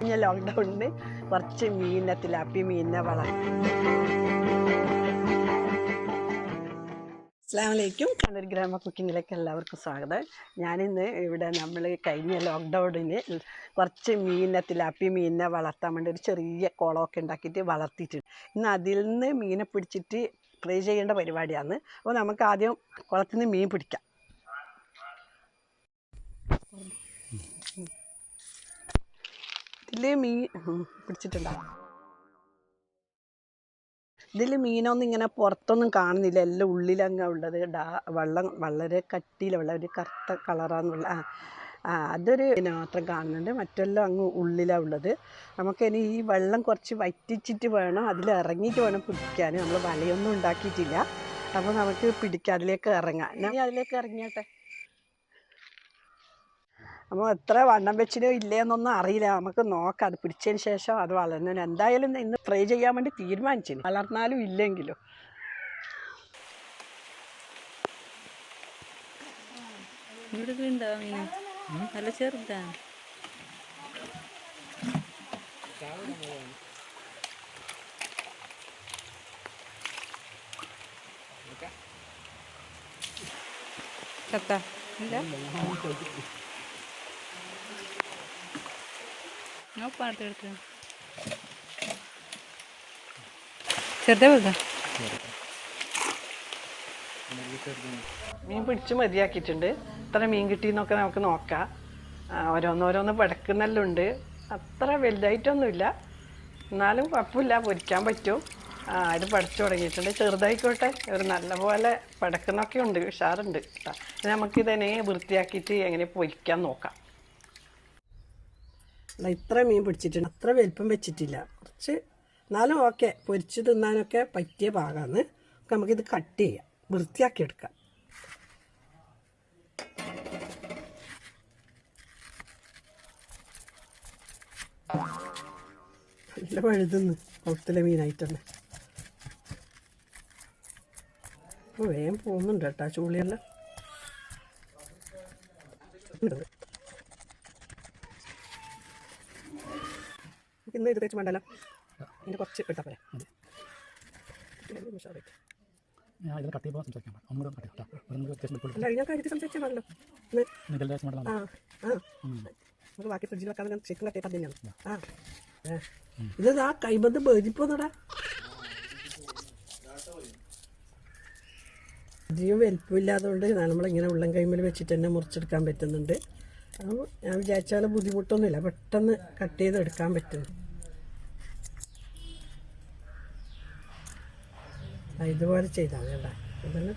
കഴിഞ്ഞ ലോക്ക്ഡൗണിന് കുറച്ച് മീനിനെ തിലാപ്പി മീനിനെ വളർത്തി. അസ്സലാമു അലൈക്കും. കണ്ണൂർ ഗ്രാമ കുക്കിങ്ങിലേക്ക് എല്ലാവർക്കും സ്വാഗതം. ഞാനിന്ന് ഇവിടെ നമ്മൾ കഴിഞ്ഞ ലോക്ക്ഡൗണിന് കുറച്ച് മീനിനെ തിലാപ്പി മീനിനെ വളർത്താൻ വേണ്ടി ഒരു ചെറിയ കുളമൊക്കെ ഉണ്ടാക്കിയിട്ട് വളർത്തിയിട്ടുണ്ട്. ഇന്ന് അതിൽ നിന്ന് മീനെ പിടിച്ചിട്ട് ഫ്രൈ ചെയ്യേണ്ട പരിപാടിയാണ്. അപ്പോൾ നമുക്ക് ആദ്യം കുളത്തിൽ നിന്ന് മീൻ പിടിക്കാം. ഇതിൽ മീൻ പിടിച്ചിട്ടുണ്ടാകും. ഇതിൽ മീനൊന്നും ഇങ്ങനെ പുറത്തൊന്നും കാണുന്നില്ല, എല്ലാം ഉള്ളിലങ്ങ ഉള്ളത്. വെള്ളം വളരെ കട്ടിയിലുള്ള ഒരു കറുത്ത കളറാന്നുള്ള അതൊരു മാത്രം കാണുന്നുണ്ട്, മറ്റെല്ലാം അങ്ങ് ഉള്ളിലാണ് ഉള്ളത്. നമുക്കിനി ഈ വെള്ളം കുറച്ച് വറ്റിച്ചിട്ട് വേണം, അതിലിറങ്ങിയിട്ട് വേണം പിടിക്കാൻ. നമ്മൾ വലയൊന്നും ഉണ്ടാക്കിയിട്ടില്ല. അപ്പോൾ നമുക്ക് പിടിക്കാം, അതിലേക്ക് ഇറങ്ങാം. ഞാൻ അതിലേക്ക് ഇറങ്ങിയാട്ടെ. അപ്പോൾ എത്ര വണ്ണം വെച്ചിട്ടോ ഇല്ലയെന്നൊന്നും അറിയില്ല, നമുക്ക് നോക്കാം. അത് പിടിച്ചതിന് ശേഷം അത് വളർന്നു. എന്തായാലും ഇന്ന് ഫ്രൈ ചെയ്യാൻ വേണ്ടി തീരുമാനിച്ചു, വളർന്നാലും ഇല്ലെങ്കിലും. നല്ല ചെറുതാ. ചെറുതാ വലുതാ? മീൻ പിടിച്ച് മതിയാക്കിയിട്ടുണ്ട്. എത്ര മീൻ കിട്ടിയെന്നൊക്കെ നമുക്ക് നോക്കാം. ഓരോന്നോരോന്ന് പടക്കുന്നെല്ലാം ഉണ്ട്. അത്ര വലുതായിട്ടൊന്നുമില്ല, എന്നാലും കുഴപ്പമില്ല, പൊരിക്കാൻ പറ്റും. ഇത് പഠിച്ചു തുടങ്ങിയിട്ടുണ്ട്. ചെറുതായിക്കോട്ടെ, ഒരു നല്ലപോലെ പടക്കുന്നൊക്കെ ഉണ്ട്, ഉഷാറുണ്ട് കേട്ടോ. നമുക്കിതിനെ വൃത്തിയാക്കിയിട്ട് എങ്ങനെ പൊരിക്കാൻ നോക്കാം. ഇത്ര മീൻ പിടിച്ചിട്ടുണ്ട്, അത്ര വലിപ്പം വെച്ചിട്ടില്ല, കുറച്ച്. എന്നാലും ഓക്കെ, പൊരിച്ച് തിന്നാനൊക്കെ പറ്റിയ ഭാഗമാണ്. നമുക്കിത് കട്ട് ചെയ്യാം, വൃത്തിയാക്കിയെടുക്കാം. നല്ല വഴുതുന്നു കുളത്തിലെ മീനായിട്ടുണ്ട്. അപ്പോൾ വേഗം പോകുന്നുണ്ട് കേട്ടോ ചൂളിയെല്ലാം. ഇന്ന് ഇത് തേച്ച് വേണ്ടല്ലോ, ഇതിൻ്റെ കുറച്ച് എടുത്താൽ പോരെ. അല്ല, ഞാൻ കാര്യത്തിൽ സംസാരിച്ചാൽ മതിയല്ലോ. നമുക്ക് ബാക്കി ഫ്രിഡ്ജിൽ വെക്കാതെ ചിക്കൻ കട്ടിയിട്ട് അത് തന്നെയാണ്. ഇത് ആ കൈബന്ധം ബേജിപ്പോന്നടാ. അധികം വലിപ്പമില്ലാത്തതുകൊണ്ട് നമ്മളിങ്ങനെ ഉള്ളം കൈമേൽ വെച്ചിട്ട് തന്നെ മുറിച്ചെടുക്കാൻ പറ്റുന്നുണ്ട്. അപ്പോൾ ഞാൻ വിചാരിച്ചാൽ ബുദ്ധിമുട്ടൊന്നുമില്ല, പെട്ടെന്ന് കട്ട് ചെയ്ത് എടുക്കാൻ പറ്റുന്നു. ഇതുപോലെ ചെയ്താൽ മതി കേട്ടോ. അതന്നെ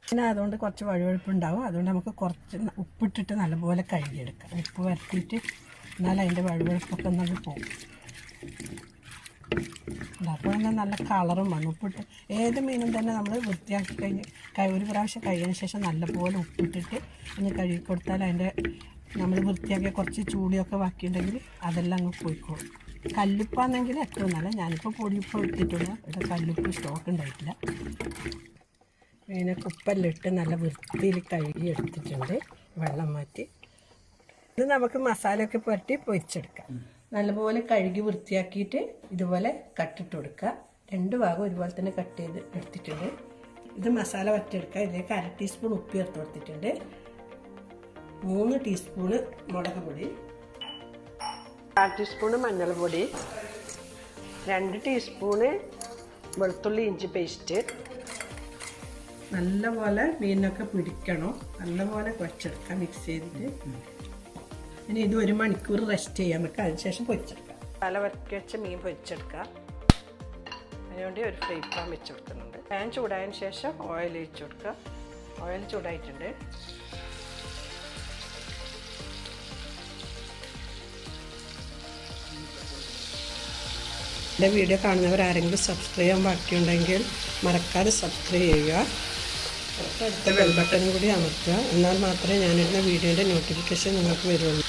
പിന്നെ അതുകൊണ്ട് കുറച്ച് വഴുവഴുപ്പുണ്ടാവും. അതുകൊണ്ട് നമുക്ക് കുറച്ച് ഉപ്പിട്ടിട്ട് നല്ലപോലെ കഴുകിയെടുക്കാം. ഉപ്പ് വരട്ടിയിട്ട് എന്നാൽ അതിൻ്റെ വഴുവഴുപ്പൊക്കെ ഒന്നും പോകും. അപ്പോൾ എന്നാൽ നല്ല കളറും വേണം. ഉപ്പിട്ട് ഏത് മീനും തന്നെ നമ്മൾ വൃത്തിയാക്കി കഴിഞ്ഞ് ഒരു പ്രാവശ്യം കഴിയുന്ന ശേഷം നല്ലപോലെ ഉപ്പിട്ടിട്ട് ഒന്ന് കഴുകി കൊടുത്താൽ അതിൻ്റെ നമ്മൾ വൃത്തിയാക്കിയ കുറച്ച് ചൂടിയൊക്കെ ബാക്കിയുണ്ടെങ്കിൽ അതെല്ലാം അങ്ങ് പോയിക്കോളും. കല്ലുപ്പാണെങ്കിൽ ഏറ്റവും നല്ല. ഞാനിപ്പോൾ പൊടിയുപ്പ് ഇട്ടിട്ടുള്ള ഇവിടെ കല്ലുപ്പ് സ്റ്റോക്ക് ഉണ്ടായിട്ടില്ല. മീനൊക്കെ ഉപ്പെല്ലാം ഇട്ട് നല്ല വൃത്തിയിൽ കഴുകി എടുത്തിട്ടുണ്ട്, വെള്ളം മാറ്റി. ഇത് നമുക്ക് മസാലയൊക്കെ പുരട്ടി പൊരിച്ചെടുക്കാം. നല്ലപോലെ കഴുകി വൃത്തിയാക്കിയിട്ട് ഇതുപോലെ കട്ടിട്ട് കൊടുക്കുക. രണ്ട് ഭാഗം ഒരുപോലെ തന്നെ കട്ട് ചെയ്ത് എടുത്തിട്ടുണ്ട്. ഇത് മസാല വറ്റിയെടുക്കുക. ഇതിലേക്ക് 1/2 ടീസ്പൂൺ ഉപ്പ് ചേർത്ത് കൊടുത്തിട്ടുണ്ട്. 3 ടീസ്പൂണ് മുളക് പൊടി, 1/2 ടീസ്പൂണ് മഞ്ഞൾപ്പൊടി, 2 ടീസ്പൂണ് വെളുത്തുള്ളി ഇഞ്ചി പേസ്റ്റ്. നല്ലപോലെ മീനൊക്കെ പിടിക്കണം, നല്ലപോലെ കുഴച്ചെടുക്കാം മിക്സ് ചെയ്തിട്ട്. ഇനി ഇത് 1 മണിക്കൂർ റെസ്റ്റ് ചെയ്യാൻ വെക്കാം. അതിനുശേഷം പൊരിച്ചെടുക്കാം. തല വരക്കി വെച്ച മീൻ പൊരിച്ചെടുക്കാം. അതിനുവേണ്ടി ഒരു ഫ്രൈ പാൻ വെച്ച് കൊടുക്കുന്നുണ്ട്. പാൻ ചൂടായതിന് ശേഷം ഓയിൽ ഒഴിച്ച് കൊടുക്കുക. ഓയിൽ ചൂടായിട്ടുണ്ട്. എൻ്റെ വീഡിയോ കാണുന്നവർ ആരെങ്കിലും സബ്സ്ക്രൈബ് ചെയ്യാൻ ബാക്കിയുണ്ടെങ്കിൽ മറക്കാതെ സബ്സ്ക്രൈബ് ചെയ്യുക. അടുത്ത ബെൽ ബട്ടൺ കൂടി അമർത്തുക. എന്നാൽ മാത്രമേ ഞാനിടുന്ന വീഡിയോയുടെ നോട്ടിഫിക്കേഷൻ നിങ്ങൾക്ക് വരുള്ളൂ.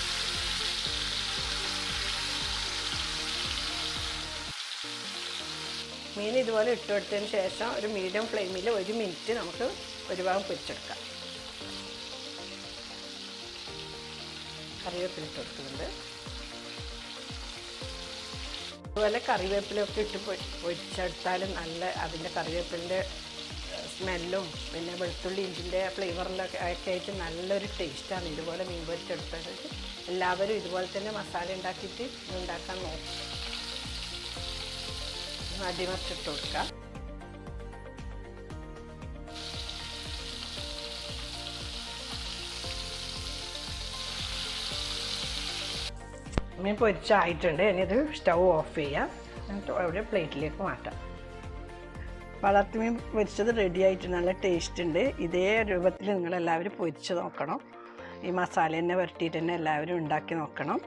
മീൻ ഇതുപോലെ ഇട്ട് കൊടുത്തതിന് ശേഷം ഒരു മീഡിയം ഫ്ലെയിമിൽ 1 മിനിറ്റ് നമുക്ക് ഒരു ഭാഗം പൊരിച്ചെടുക്കാം. കറിവേപ്പില ഇട്ട് കൊടുക്കുന്നുണ്ട്. അതുപോലെ കറിവേപ്പിലൊക്കെ ഇട്ട് പൊരിച്ചെടുത്താലും നല്ല അതിൻ്റെ കറിവേപ്പിലിൻ്റെ സ്മെല്ലും പിന്നെ വെളുത്തുള്ളി ഇഞ്ചിൻ്റെ ഫ്ലേവറിലൊക്കെ ആയിട്ട് നല്ലൊരു ടേസ്റ്റാണ് ഇതുപോലെ മീൻ പൊരിച്ചെടുത്തത്. എല്ലാവരും ഇതുപോലെ തന്നെ മസാല ഉണ്ടാക്കിയിട്ട് ഉണ്ടാക്കാൻ നോക്കും. അടിമറിച്ചിട്ട് കൊടുക്കാം. മീൻ പൊരിച്ചായിട്ടുണ്ട്. ഇനി ഇത് സ്റ്റൗ ഓഫ് ചെയ്യാം. എന്നിട്ട് അവിടെ പ്ലേറ്റിലേക്ക് മാറ്റാം. വളർത്തുമീൻ പൊരിച്ചത് റെഡി ആയിട്ട് നല്ല ടേസ്റ്റ് ഉണ്ട്. ഇതേ രൂപത്തിൽ നിങ്ങളെല്ലാവരും പൊരിച്ച് നോക്കണം. ഈ മസാല തന്നെ വരട്ടിയിട്ട് തന്നെ എല്ലാവരും ഉണ്ടാക്കി നോക്കണം.